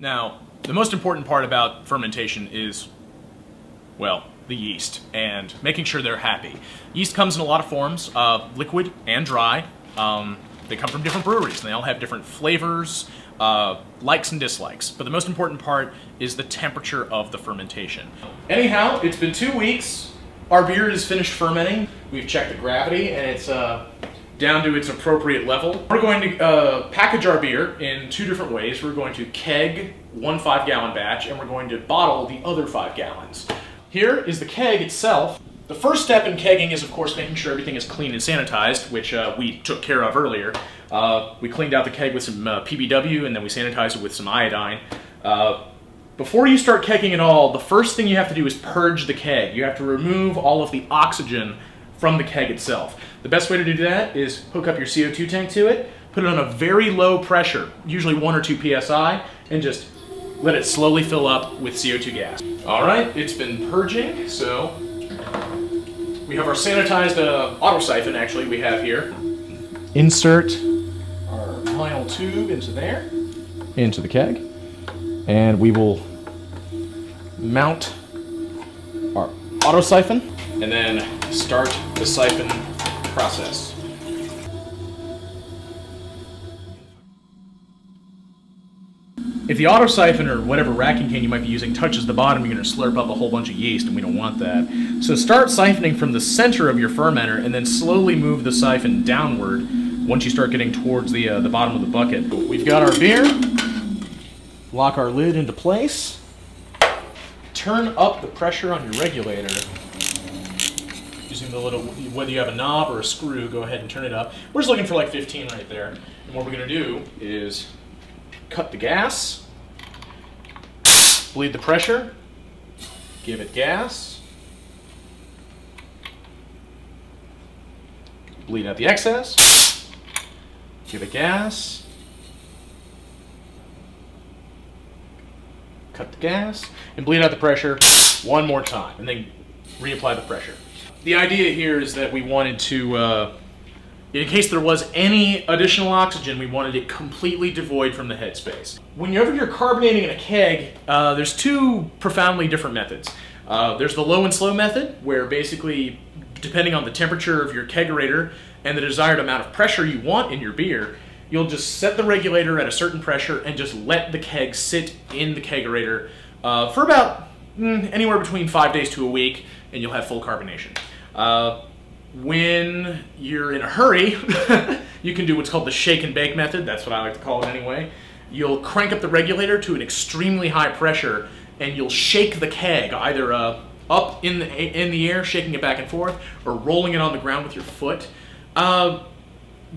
Now, the most important part about fermentation is, well, the yeast and making sure they're happy. Yeast comes in a lot of forms, liquid and dry. They come from different breweries and they all have different flavors, likes and dislikes. But the most important part is the temperature of the fermentation. Anyhow, it's been 2 weeks. Our beer is finished fermenting. We've checked the gravity and it's down to its appropriate level. We're going to package our beer in 2 different ways. We're going to keg 1 5-gallon batch and we're going to bottle the other 5 gallons. Here is the keg itself. The first step in kegging is, of course, making sure everything is clean and sanitized, which we took care of earlier. We cleaned out the keg with some PBW and then we sanitized it with some iodine. Before you start kegging at all, the first thing you have to do is purge the keg. You have to remove all of the oxygen from the keg itself. The best way to do that is hook up your CO2 tank to it, put it on a very low pressure, usually 1 or 2 psi, and just let it slowly fill up with CO2 gas. All right, it's been purging, so we have our sanitized auto siphon, actually, we have here. Insert our vinyl tube into there, into the keg, and we will mount our auto siphon and then start the siphon process. If the auto siphon or whatever racking can you might be using touches the bottom, you're going to slurp up a whole bunch of yeast, and we don't want that. So start siphoning from the center of your fermenter, and then slowly move the siphon downward once you start getting towards the bottom of the bucket. We've got our beer. Lock our lid into place. Turn up the pressure on your regulator. Using the little, whether you have a knob or a screw, go ahead and turn it up. We're just looking for like 15 right there. And what we're going to do is cut the gas, bleed the pressure, give it gas, bleed out the excess, give it gas, cut the gas, and bleed out the pressure one more time, and then reapply the pressure. The idea here is that we wanted to, in case there was any additional oxygen, we wanted it completely devoid from the headspace. Whenever you're carbonating in a keg, there's 2 profoundly different methods. There's the low and slow method, where basically, depending on the temperature of your kegerator and the desired amount of pressure you want in your beer, you'll just set the regulator at a certain pressure and just let the keg sit in the kegerator for about anywhere between 5 days to a week, and you'll have full carbonation. When you're in a hurry, you can do what's called the shake and bake method. That's what I like to call it anyway. You'll crank up the regulator to an extremely high pressure, and you'll shake the keg, either up in the air, shaking it back and forth, or rolling it on the ground with your foot.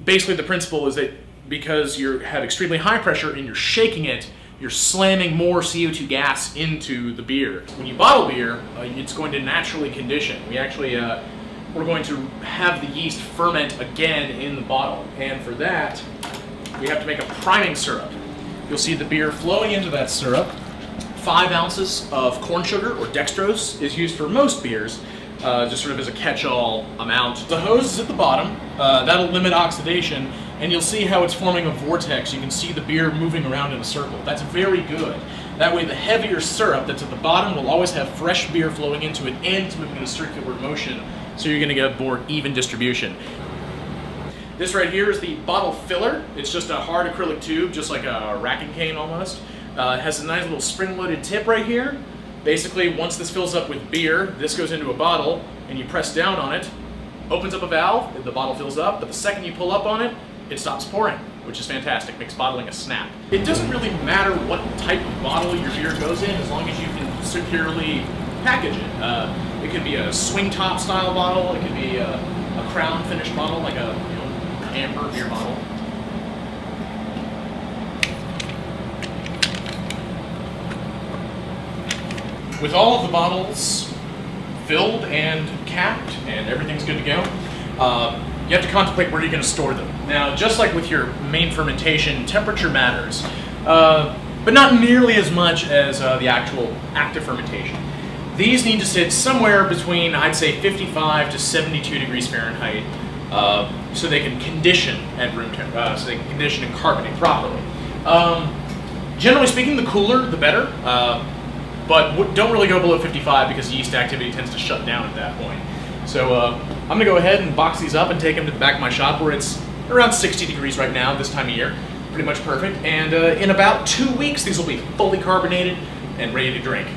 Basically, the principle is that because you have extremely high pressure and you're shaking it, you're slamming more CO2 gas into the beer. When you bottle beer, it's going to naturally condition. We actually we're going to have the yeast ferment again in the bottle. And for that, we have to make a priming syrup. You'll see the beer flowing into that syrup. 5 ounces of corn sugar, or dextrose, is used for most beers, just sort of as a catch-all amount. The hose is at the bottom. That'll limit oxidation, and you'll see how it's forming a vortex. You can see the beer moving around in a circle. That's very good. That way the heavier syrup that's at the bottom will always have fresh beer flowing into it, and it's moving in a circular motion. So you're going to get a more even distribution. This right here is the bottle filler. It's just a hard acrylic tube, just like a racking cane almost. It has a nice little spring-loaded tip right here. Basically, once this fills up with beer, this goes into a bottle, and you press down on it, opens up a valve, and the bottle fills up, but the second you pull up on it, it stops pouring, which is fantastic. Makes bottling a snap. It doesn't really matter what type of bottle your beer goes in, as long as you can securely package it. It could be a swing top style bottle. It could be a crown finished bottle, like a amber beer bottle. With all of the bottles filled and capped and everything's good to go, you have to contemplate where you're going to store them. Now, just like with your main fermentation, temperature matters, but not nearly as much as the actual active fermentation. These need to sit somewhere between, I'd say, 55 to 72 degrees Fahrenheit, so they can condition at room temperature, so they can condition and carbonate properly. Generally speaking, the cooler, the better. But don't really go below 55 because yeast activity tends to shut down at that point. So I'm going to go ahead and box these up and take them to the back of my shop where it's around 60 degrees right now this time of year. Pretty much perfect. And in about 2 weeks, these will be fully carbonated and ready to drink.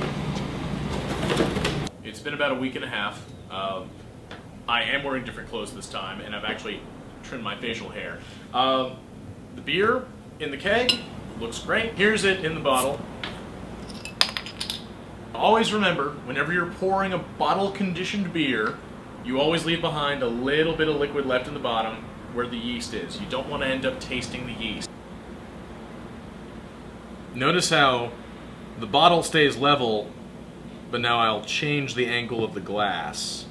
It's been about a week and a half. I am wearing different clothes this time, and I've actually trimmed my facial hair. The beer in the keg looks great. Here's it in the bottle. Always remember, whenever you're pouring a bottle-conditioned beer, you always leave behind a little bit of liquid left in the bottom where the yeast is. You don't want to end up tasting the yeast. Notice how the bottle stays level, but now I'll change the angle of the glass.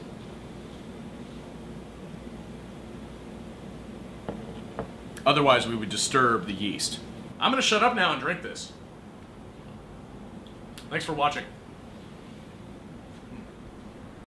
Otherwise, we would disturb the yeast. I'm going to shut up now and drink this. Thanks for watching.